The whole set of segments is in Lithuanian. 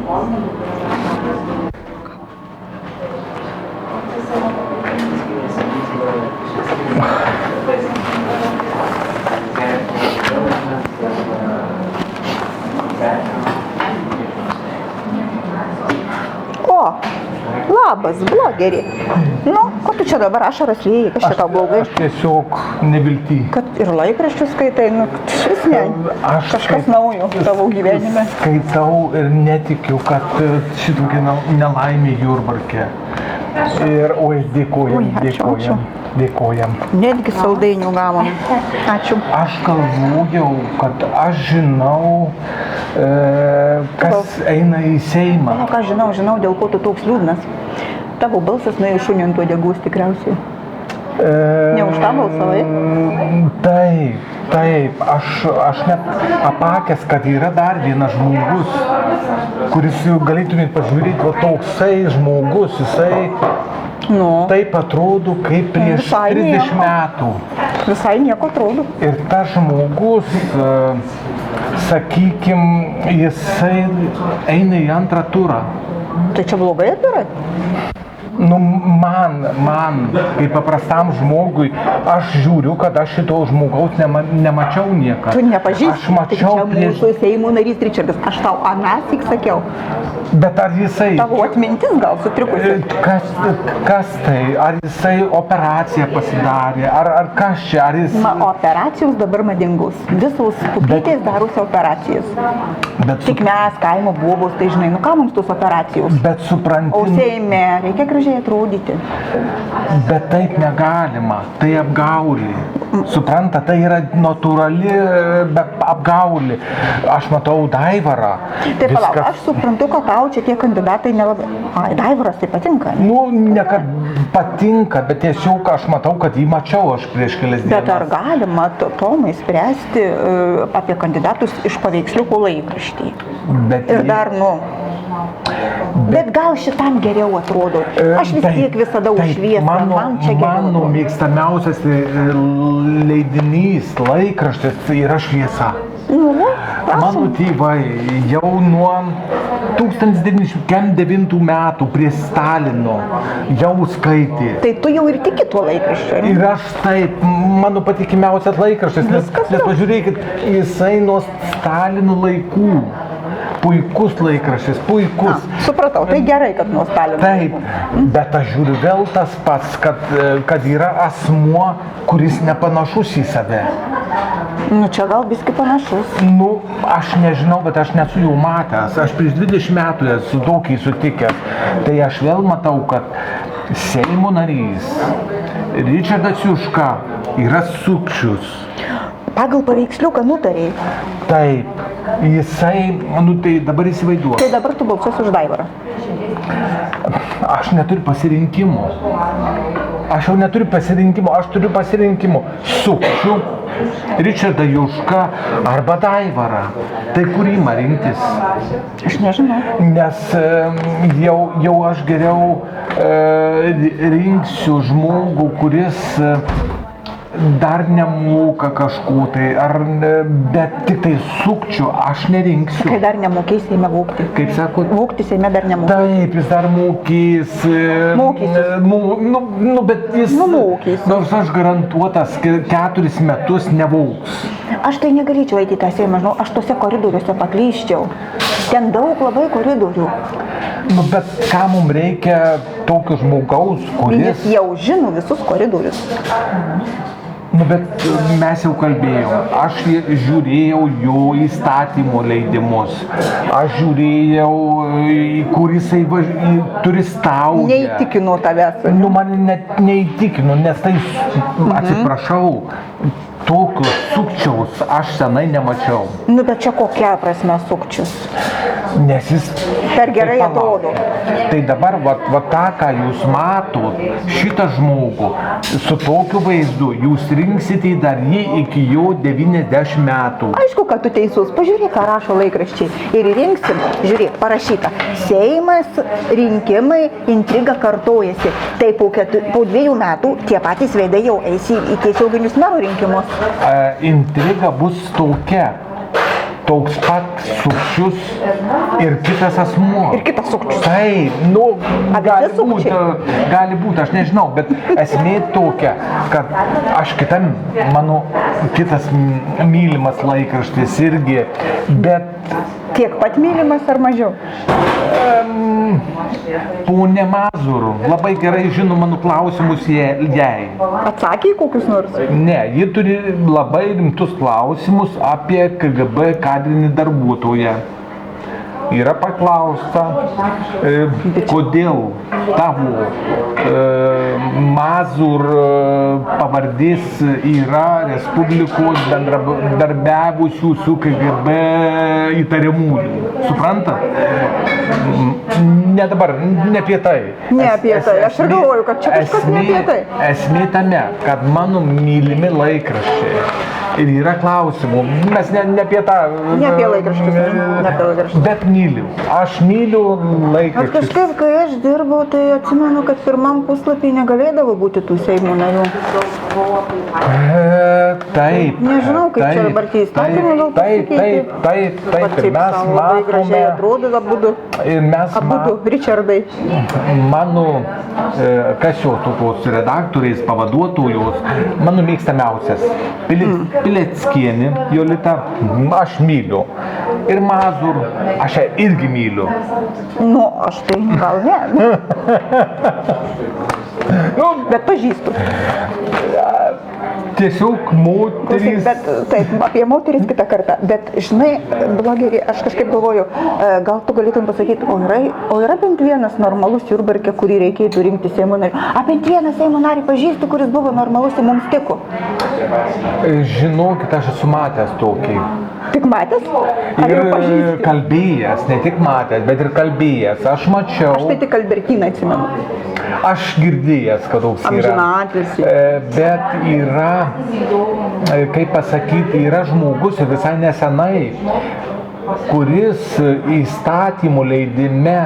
O, labas, blogeri. Nu, ko tu čia dabar ašaras lieji, kas čia tau blogai? Aš tiesiog nevilty. Kad ir laikraščius skaitai, nu, šis ne. Kažkas naujo tavo gyvenime. Skaitau ir netikiu, kad šitokia nelaimė Jurbarke. Ir, oi, dėkojam. Netgi saldainių gavom. Ačiū. Aš galvojau, kad aš žinau, kas eina į Seimą. Nu, ką žinau, dėl ko tu toks liūdnas. Tavo balsas nuėjo šuniui ant uodegos tikriausiai. Ne už tą balsavai? Taip. Aš net apakęs, kad yra dar vienas žmogus, kuris jau galėtumėt pažiūrėti, va toksai žmogus, jisai taip atrodo kaip prieš 30 metų. Visai nieko atrodo. Ir tas žmogus, sakykim, jisai eina į antrą turą. Tai čia blogai atvirai? Nu, man, kaip paprastam žmogui, aš žiūriu, kad aš šito žmogaus nemačiau niekada. Tu nepažįsti? Aš mačiau tai čia mūsų Seimo narys Ričardas. Aš tau anąsyk sakiau. Bet ar jisai... Tavo atmintis gal sutrikusi? Kas tai? Ar jisai operaciją pasidarė? Ar kas čia? Ar jis... Operacijos dabar madingus. Visos kupytės darosi operacijas. Tik mes, kaimo bobos, tai žinai, nu ką mums tos operacijos? Bet supranti... O Seime reikia gražiai atrodyti. Bet taip negalima. Tai apgaulė. Supranta, tai yra natūrali apgaulė. Aš matau Daivarą. Tai palauk, aš suprantu, kad tau čia tie kandidatai nelabai... Daivaras tai patinka. Nu, ne kad patinka, bet tiesiog aš matau, kad jį mačiau aš prieš kelias dienas. Bet ar galima Tomai spręsti apie kandidatus iš paveiksliukų laikraštį? Ir dar, Bet gal šitam geriau atrodo. Aš vis tiek visada už šviesą. Man čia geriau. Mano mėgstamiausias leidinys, laikraštis yra Šviesa. Mano tėvai jau nuo 1909 metų prie Stalino jau skaitė. Tai tu jau ir tiki tuo laikraščiu? Ir aš taip, mano patikimiausias laikraštis, nes pažiūrėkit, jisai nuo Stalino laikų. Puikus laikraštis, puikus. Supratau, tai gerai, kad nuo Stalino. Taip, bet aš žiūriu vėl tas pats, kad yra asmuo, kuris nepanašus į save. Nu, čia gal biski panašus. Nu, aš nežinau, bet aš nesu jau matęs. Aš prieš 20 metų esu tokį sutikęs. Tai aš vėl matau, kad Seimo narys Ričardas Juška yra sukčius. Pagal paveiksliuką nutarėjai? Taip, jisai, tai dabar įsivaizduoju. Tai dabar tu balsuosi už Daivarą? Aš neturiu pasirinkimo. Aš jau neturiu pasirinkimo, aš turiu pasirinkimo sukčių, Ričardą Jušką arba Daivarą. Tai kurį man rinktis? Aš nežinau. Nes jau aš geriau rinksiu žmogų, kuris dar nemoka kažko tai, bet tik tai sukčių aš nerinksiu. Kai dar nemokėjai Seime vogti. Kaip sakot? Vogti Seime dar nemokėjai. Taip, jis dar mokys. Mokysis. Bet jis... Mokys. Nors aš garantuotas 4 metus nevogs. Aš tai negalėčiau eiti į tą Seimą, žinau, aš tose koridoriuose paklyščiau. Ten daug labai koridorių. Bet ką mums reikia tokio žmogaus, kuris... Jis jau žino visus koridorius. Bet mes jau kalbėjom, aš žiūrėjau jo įstatymo leidimus, aš žiūrėjau, kur jisai turistauja. Neįtikino tavęs. Man net neįtikino, nes tai, atsiprašau, tokio sukčiaus aš senai nemačiau. Bet čia kokia prasme sukčius? Nes jis... Per gerai atrodo. Tai dabar, va tą, ką jūs matot, šitą žmogų, su tokiu vaizdu, jūs rinksite dar jį iki jo 90 metų. Aišku, kad tu teisus. Pažiūrėk, ką rašo laikraščiai. Ir rinksim, žiūrėk, parašyta. Seimas, rinkimai, intriga kartojasi. Tai po 2 metų tie patys veidai jau eis į tiesioginius merų rinkimus. Intriga bus tokia. toks pat sukčius ir kitas asmuo. Ir kitas sukčius. Tai, gali būti, aš nežinau, bet esmė tokia, kad aš mano kitas mylimas laikraštis irgi, bet... Tiek pat mylimas ar mažiau? Ponė Mazur labai gerai žino mano klausimus jai. Atsakė į kokius nors? Ne, ji turi labai rimtus klausimus apie KGB kadrinį darbuotoją. Yra paklausta, kodėl tavo Mazur pavardės yra Respublikos bendradarbiavusių su KGB įtariamųjų. Suprantat? Ne dabar, ne apie tai. Ne apie tai, aš ir galvoju, kad čia kažkas ne apie tai. Esmė tame, kad mano mylimi laikraščiai. Ir yra klausimų, mes ne apie tą... Ne apie laikraščius, bet myliu. Aš myliu laikraščius. Aš kažkaip, kai aš dirbau, tai atsimenu, kad pirmam puslapį negalėdavo būti tų Seimo narių. Taip. Nežinau, kaip čia dabar tie įstatymai gal pasikeitė. Taip. Ir mes labai gražiai atrodo abudu. Abudu, Richardai. Mano Kasiotokos redaktoriais pavaduotojos, mano mėgstamiausias. Pileckienė, Jolita, aš myliu. Ir Mazur, aš ją irgi myliu. Nu, aš tai gal ne. Bet pažįstu. Tiesiog moterys... Bet, taip, apie moteris kitą kartą. Bet, žinai, blogeri, aš kažkaip galvoju, gal tu galėtum pasakyti, o yra bent vienas normalus Jurbarke, kurį reikėtų rinkti Seimo narių. Bent vieną Seimo narį pažįstu, kuris buvo normalus ir mums tiko. Žinokit, aš esu matęs tokį. Tik matęs? Ir kalbėjęs, ne tik matęs, bet ir kalbėjęs. Aš mačiau... Aš tai tik Albertiną atsimenu. Aš girdėjęs, kad toks yra. Amžinatilsį. Bet yra, kaip pasakyti, yra žmogus visai nesenai, kuris įstatymų leidime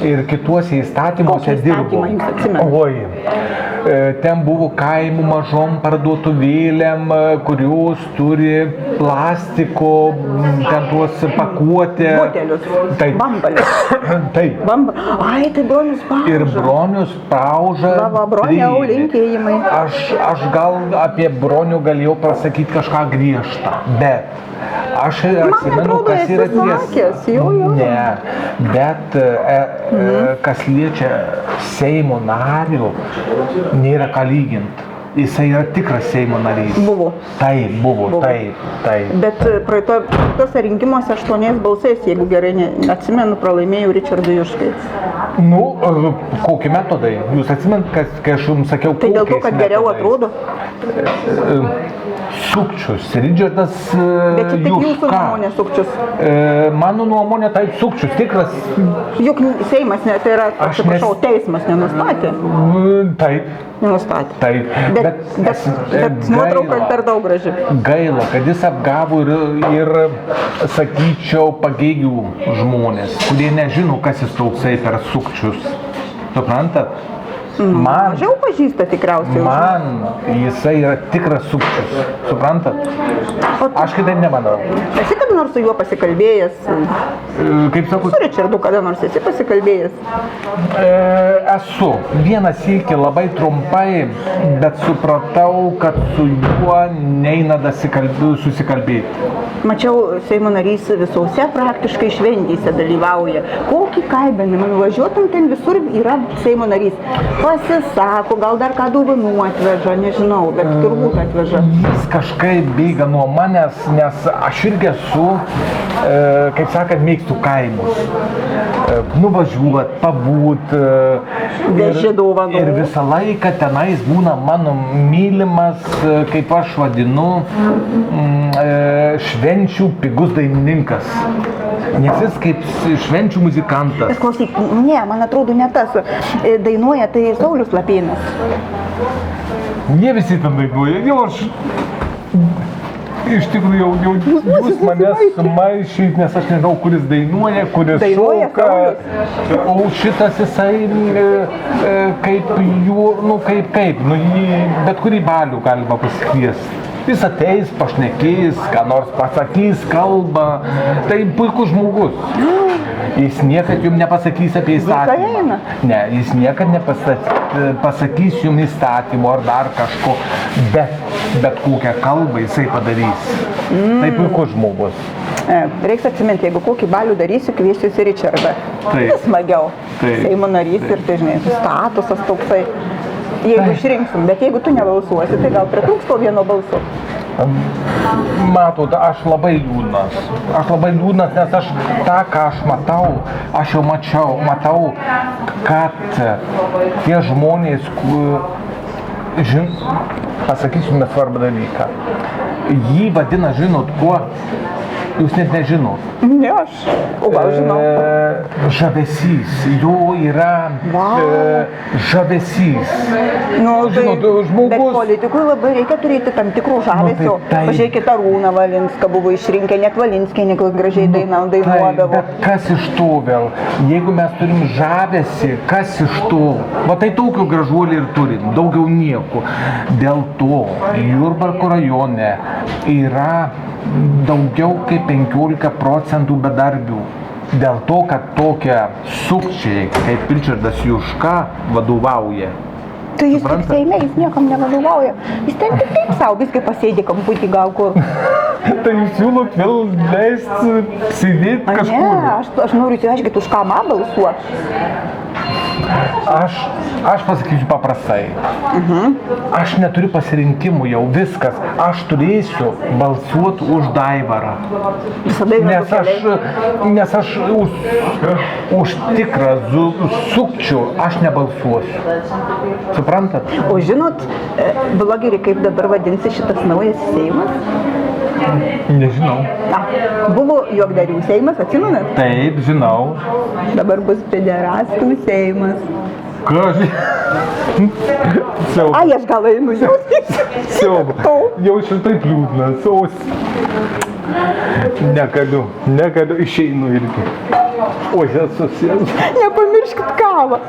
ir kituose įstatymuose dirbo. Oi. Ten buvo kaimų mažom parduotuvėlėm, kurios turi plastiko, ten tuos pakuotę. Butelius. Taip. Bambalius. Taip. Ai, tai Bronius Pauža. Ir Bronius Pauža. Broniau, linkėjimai. Aš gal apie Bronių galėjau pasakyti kažką griežtą, bet aš atsimenu, kas yra tiesa. Ne, bet kas liečia Seimo nario, nėra ką lyginti. Jisai yra tikras Seimo narys. Buvo. Taip, buvo. Taip. Bet praeitose rinkimuose 8 balsais, jeigu gerai atsimenu, pralaimėjau Richardui Juškai. Nu, kokie metodai? Jūs atsimenat, kai aš jums sakiau, tai dėl to, kad geriau atrodo? Sukčius. Richardas Juška. Bet čia tik jūsų nuomonė sukčius. Mano nuomonė taip sukčius, tikras. Juk Seimas, tai yra, atsiprašau, teismas nenustatė. Taip. Nenustatė. Taip. Bet nuotrauka per daug graži. Gaila, kad jis apgavo ir sakyčiau, pagėgių žmonės, kurie nežino, kas jis toksai per sukčius. Suprantat? Mažiau pažįsta tikriausiai. Man jisai yra tikras sukčius. Suprantat? Aš kitaip nemanau. Esi kada nors su juo pasikalbėjęs? Kaip sakau? Su Richardu kada nors esi pasikalbėjęs? Esu. Vieną sykį labai trumpai, bet supratau, kad su juo neina susikalbėti. Mačiau, Seimo narys visose praktiškai šventėse dalyvauja. Kokį kaibinimą nuvažiuotum, ten visur yra Seimo narys. Pasisako, gal dar ką dovanų atveža, nežinau, bet turbūt atveža. Jis kažkaip bėga nuo manęs, nes aš irgi esu, kaip sakant, mėgstu kaimus. Nuvažiuot, pabūt. Veži dovanų. Ir visą laiką tenais būna mano mylimas, kaip aš vadinu, švenčių pigus dainininkas. Nes jis kaip švenčių muzikantas. Klausyk, ne, man atrodo, ne tas. Dainuoja tai Saulius Lapėnas. Jie visi ten dainuoja. Jau aš iš tikrųjų jau jūs manęs sumaišyt, nes aš nežinau, kuris dainuoja, kuris šoka. O šitas jisai kaip jų, bet kurį balių galima pasikviesti. Jis ateis, pašnekės, ką nors pasakys, kalba. Tai puikus žmogus. Jis niekad jums nepasakys apie įstatymą. Ne, jis niekad nepasakys jums įstatymų ar dar kažko, bet kokią kalbą jisai padarys. Tai puikus žmogus. Reiks atsiminti, jeigu kokį balių darysiu, kviesiuosi Richardą. Tai smagiau. Seimo narys ir, tai žinai, statusas toksai. Jeigu išrinksim, bet jeigu tu nebalsuosi, tai gal pritrūks to vieno balso. Matot, aš labai liūdnas. Nes aš tą, ką aš matau, aš jau matau, kad tie žmonės, pasakysiu nesvarbą dalyką, jį vadina, žinot, kuo? Jūs net nežinot. Ne aš, o gal žinau. Žavesys, jo yra žavesys. Nu, žinot, žmogus... Bet politikui labai reikia turėti tam tikrų žavesio. Pažiūrėkit, Arūną Valinską buvo išrinkę, net Valinskienė gražiai dainuodavo. Bet kas iš to vėl? Jeigu mes turim žavesį, kas iš to? Va tai tokio gražuolį ir turim, daugiau nieko. Dėl to Jurbarko rajone yra daugiau kaip 15% bedarbių. Dėl to, kad tokie sukčiai kaip Richardas Juška vadovauja. Tai jis tik Seime, jis niekam nevadovauja. Jis ten tik taip savo, viskai pasėdė kamputį gal kur. Tai jūs siūlot vėl leisti sėdėti kažkur? Ne, aš noriu įsiaiškinti, už ką man balsuoti. Aš pasakysiu paprastai. Aš neturiu pasirinkimų jau, viskas. Aš turėsiu balsuoti už Daivarą. Nes aš už tikrą sukčių aš nebalsuosiu. Suprantat? O žinot, blogeriai, kaip dabar vadinsi šitas naujas Seimas? Nežinau. Buvo juokdarių Seimas, atsimenat? Taip, žinau. Dabar bus pederastų Seimas. Ką Siauba. Ai, aš gal einu jau. Siauba. Jau šitaip liūdnas. Negaliu, išeinu irgi. Oi, esu sėdus. Nepamirškit kavą.